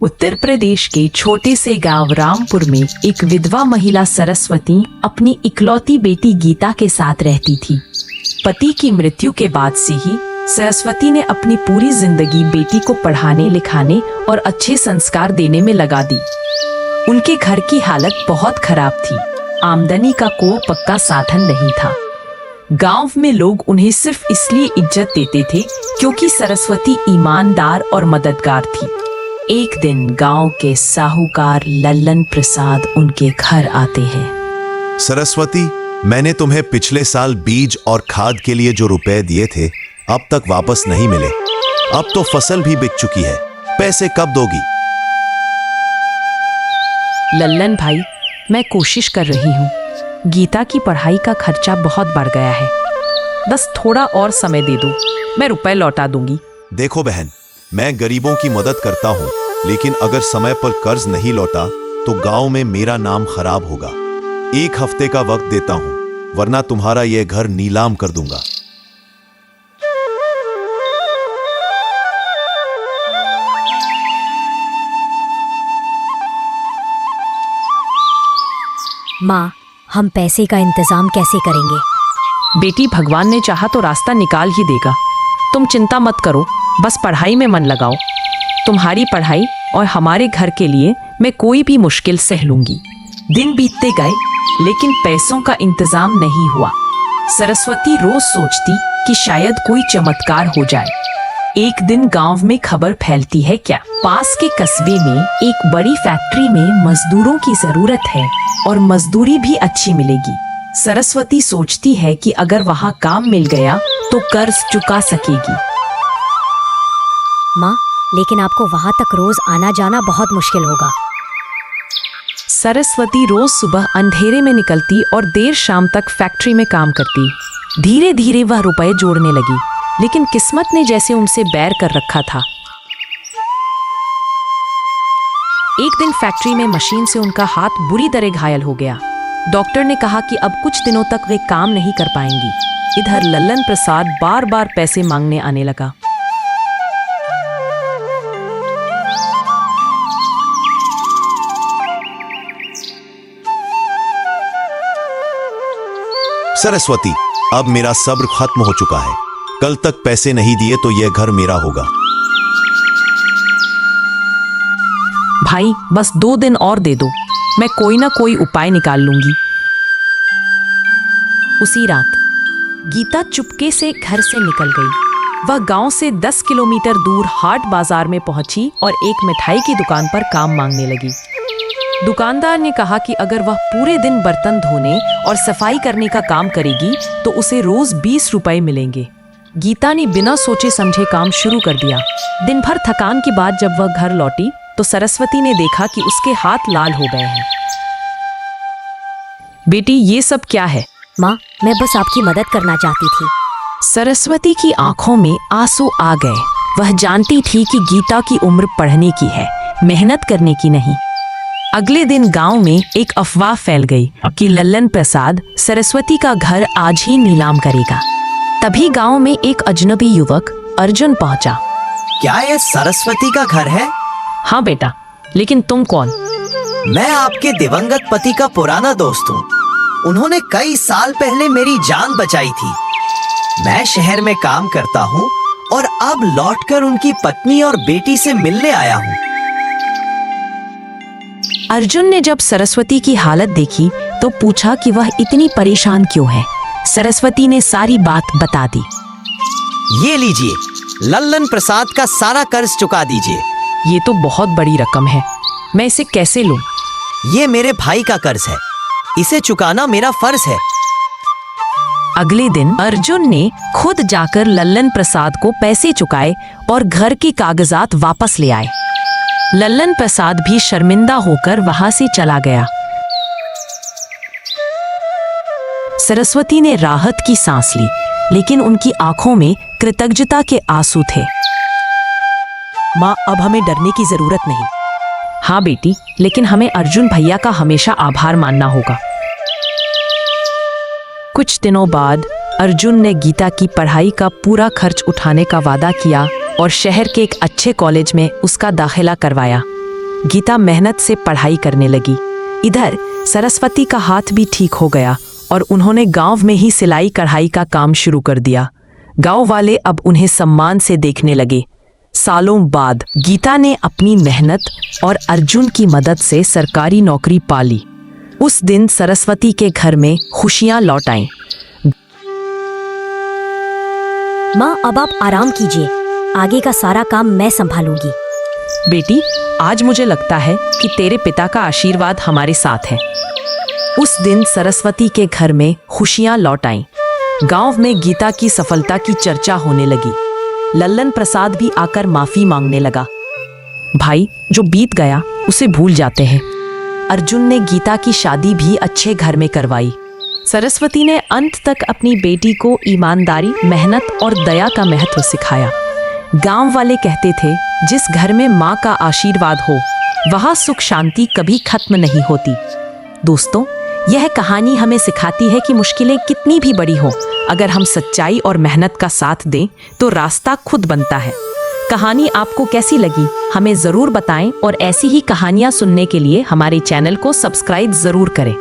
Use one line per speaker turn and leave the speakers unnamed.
उत्तर प्रदेश के छोटे से गांव रामपुर में एक विधवा महिला सरस्वती अपनी इकलौती बेटी गीता के साथ रहती थी। पति की मृत्यु के बाद से ही सरस्वती ने अपनी पूरी जिंदगी बेटी को पढ़ाने लिखाने और अच्छे संस्कार देने में लगा दी। उनके घर की हालत बहुत खराब थी। आमदनी का कोई पक्का साधन नहीं था। गांव में लोग उन्हें सिर्फ इसलिए इज्जत देते थे क्योंकि सरस्वती ईमानदार और मददगार थी। एक दिन गांव के साहूकार लल्लन प्रसाद उनके घर आते हैं।
सरस्वती, मैंने तुम्हें पिछले साल बीज और खाद के लिए जो रुपए दिए थे अब तक वापस नहीं मिले। अब तो फसल भी बिक चुकी है, पैसे कब दोगी?
लल्लन भाई, मैं कोशिश कर रही हूँ। गीता की पढ़ाई का खर्चा बहुत बढ़ गया है। बस थोड़ा और समय दे दो, मैं रुपए लौटा दूंगी।
देखो बहन, मैं गरीबों की मदद करता हूँ, लेकिन अगर समय पर कर्ज नहीं लौटा तो गांव में मेरा नाम खराब होगा। 1 हफ्ते का वक्त देता हूँ, वरना तुम्हारा यह घर नीलाम कर दूंगा।
माँ, हम पैसे का इंतजाम कैसे करेंगे?
बेटी, भगवान ने चाहा तो रास्ता निकाल ही देगा। तुम चिंता मत करो, बस पढ़ाई में मन लगाओ। तुम्हारी पढ़ाई और हमारे घर के लिए मैं कोई भी मुश्किल सह लूंगी। दिन बीतते गए, लेकिन पैसों का इंतजाम नहीं हुआ। सरस्वती रोज सोचती कि शायद कोई चमत्कार हो जाए। एक दिन गांव में खबर फैलती है क्या पास के कस्बे में एक बड़ी फैक्ट्री में मजदूरों की जरूरत है और मजदूरी भी अच्छी मिलेगी। सरस्वती सोचती है कि अगर वहाँ काम मिल गया तो कर्ज चुका सकेगी।
माँ, लेकिन आपको वहाँ तक रोज आना जाना बहुत मुश्किल होगा।
सरस्वती रोज सुबह अंधेरे में निकलती और देर शाम तक फैक्ट्री में काम करती। धीरे धीरे वह रुपए जोड़ने लगी, लेकिन किस्मत ने जैसे उनसे बैर कर रखा था। एक दिन फैक्ट्री में मशीन से उनका हाथ बुरी तरह घायल हो गया। डॉक्टर ने कहा कि अब कुछ दिनों तक वे काम नहीं कर पाएंगी। इधर लल्लन प्रसाद बार बार पैसे मांगने आने लगा।
सरस्वती, अब मेरा सब्र खत्म हो चुका है। कल तक पैसे नहीं दिए तो यह घर मेरा होगा।
भाई, बस 2 दिन और दे दो, मैं कोई ना कोई उपाय निकाल लूंगी। उसी रात गीता चुपके से घर से निकल गई। वह गांव से 10 किलोमीटर दूर हाट बाजार में पहुंची और एक मिठाई की दुकान पर काम मांगने लगी। दुकानदार ने कहा कि अगर वह पूरे दिन बर्तन धोने और सफाई करने का काम करेगी तो उसे रोज 20 रुपए मिलेंगे। गीता ने बिना सोचे समझे काम शुरू कर दिया। दिन भर थकान के बाद जब वह घर लौटी तो सरस्वती ने देखा कि उसके हाथ लाल हो गए हैं। बेटी, ये सब क्या है?
माँ, मैं बस आपकी मदद करना चाहती थी।
सरस्वती की आंखों में आंसू आ गए। वह जानती थी कि गीता की उम्र पढ़ने की है, मेहनत करने की नहीं। अगले दिन गांव में एक अफवाह फैल गई कि लल्लन प्रसाद सरस्वती का घर आज ही नीलाम करेगा। तभी गांव में एक अजनबी युवक अर्जुन पहुंचा।
क्या ये सरस्वती का घर है?
हाँ बेटा, लेकिन तुम कौन?
मैं आपके दिवंगत पति का पुराना दोस्त हूँ। उन्होंने कई साल पहले मेरी जान बचाई थी। मैं शहर में काम करता हूँ और अब लौटकर उनकी पत्नी और बेटी से मिलने आया हूँ।
अर्जुन ने जब सरस्वती की हालत देखी तो पूछा कि वह इतनी परेशान क्यों है। सरस्वती ने सारी बात बता दी।
ये लीजिए, लल्लन प्रसाद का सारा कर्ज चुका दीजिए।
ये तो बहुत बड़ी रकम है, मैं इसे कैसे लूं?
ये मेरे भाई का कर्ज है, इसे चुकाना मेरा फर्ज है।
अगले दिन अर्जुन ने खुद जाकर लल्लन प्रसाद को पैसे चुकाए और घर के कागजात वापस ले आए। लल्लन प्रसाद भी शर्मिंदा होकर वहां से चला गया। सरस्वती ने राहत की सांस ली, लेकिन उनकी आंखों में कृतज्ञता के आंसू थे।
माँ, अब हमें डरने की जरूरत नहीं।
हाँ बेटी, लेकिन हमें अर्जुन भैया का हमेशा आभार मानना होगा। कुछ दिनों बाद अर्जुन ने गीता की पढ़ाई का पूरा खर्च उठाने का वादा किया और शहर के एक अच्छे कॉलेज में उसका दाखिला करवाया। गीता मेहनत से पढ़ाई करने लगी। इधर सरस्वती का हाथ भी ठीक हो गया और उन्होंने गांव में ही सिलाई कढ़ाई का काम शुरू कर दिया। गांव वाले अब उन्हें सम्मान से देखने लगे। सालों बाद गीता ने अपनी मेहनत और अर्जुन की मदद से सरकारी नौकरी पा ली। उस दिन सरस्वती के घर में खुशियां लौट आईं।
माँ, अब आप आराम कीजिए, आगे का सारा काम मैं संभालूंगी।
बेटी, आज मुझे लगता है कि तेरे पिता का आशीर्वाद हमारे साथ है। उस दिन सरस्वती के घर में खुशियां लौट आईं। गांव में गीता की सफलता की चर्चा होने लगी। लल्लन प्रसाद भी आकर माफी मांगने लगा। भाई, जो बीत गया उसे भूल जाते हैं। अर्जुन ने गीता की शादी भी अच्छे घर में करवाई। सरस्वती ने अंत तक अपनी बेटी को ईमानदारी, मेहनत और दया का महत्व सिखाया। गांव वाले कहते थे, जिस घर में माँ का आशीर्वाद हो वहाँ सुख शांति कभी खत्म नहीं होती। दोस्तों, यह कहानी हमें सिखाती है कि मुश्किलें कितनी भी बड़ी हो, अगर हम सच्चाई और मेहनत का साथ दें तो रास्ता खुद बनता है। कहानी आपको कैसी लगी हमें ज़रूर बताएं और ऐसी ही कहानियाँ सुनने के लिए हमारे चैनल को सब्सक्राइब ज़रूर करें।